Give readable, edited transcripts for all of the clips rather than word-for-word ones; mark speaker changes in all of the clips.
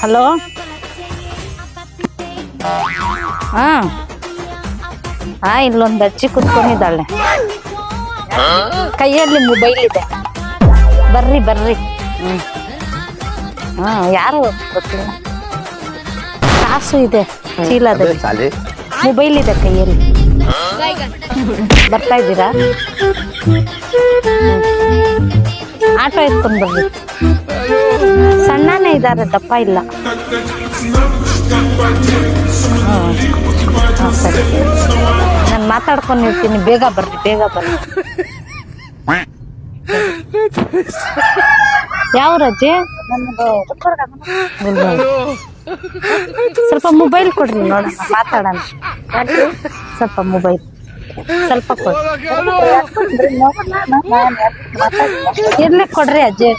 Speaker 1: Hello. ಇಲ್ಲೊಂದು ಅಜ್ಜಿ ಕುತ್ಕೊಂಡಿದ್ದಾಳೆ, ಕೈಯಲ್ಲಿ ಮೊಬೈಲ್ ಇದೆ. ಬರ್ರಿ ಬರ್ರಿ. ಯಾರು ಗೊತ್ತಿಲ್ಲ. ಕಾಸು ಇದೆ ಚೀಲದಲ್ಲಿ, ಮೊಬೈಲ್ ಇದೆ ಕೈಯಲ್ಲಿ. ಬರ್ತಾ ಇದ್ದೀರಾ? ಆಟೋ ಎತ್ಕೊಂಡ್ ಬರ್ರಿ. ಸಣ್ಣನೇ ಇದ್ದಾರೆ, ದಪ್ಪ ಇಲ್ಲ. ಸರಿ, ನಾನು ಮಾತಾಡ್ಕೊಂಡಿರ್ತೀನಿ. ಬೇಗ ಬರ್ರಿ, ಬೇಗ ಬರ್ರಿ. ಯಾವ ರಜೆ? ಸ್ವಲ್ಪ ಮೊಬೈಲ್ ಕೊಡ್ರಿ ನೋಡೋಣ, ಮಾತಾಡೋಣ. ಸ್ವಲ್ಪ ಮೊಬೈಲ್ ಸ್ವಲ್ಪ ಕೊಡ್ರಿ. ಇರ್ಲಿ ಕೊಡ್ರಿ ಅಜ್ಜಿ.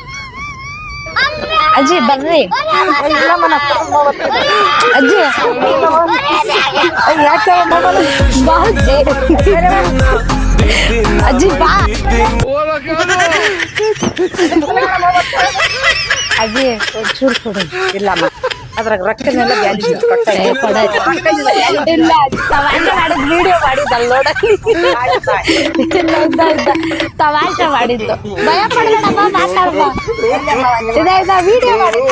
Speaker 1: ಅಜ್ಜಿ ಬರ್ರಿ. ಅಜ್ಜಿ ಅಜ್ಜಿ ಬಾ. ಅಜ್ಜಿ ಒಂಚೂರು ಕೊಡಿ. ಇಲ್ಲಮ್ಮ, ಅದ್ರಾಗ ರೊಕ್ಕನೆಲ್ಲ ಇಲ್ಲ. ತಮಾಷೆ ಮಾಡಿದ್ ವಿಡಿಯೋ ಮಾಡಿದ್ದಲ್ಲ ನೋಡಕ್ಕೆ. ತಮಾಷೆ ಮಾಡಿದ್ದು. ಭಯ ಪಡ್ಬೇಡಮ್ಮ, ಮಾತಾಡ್ಬ. ವಿಡಿಯೋ ಮಾಡಿದ್.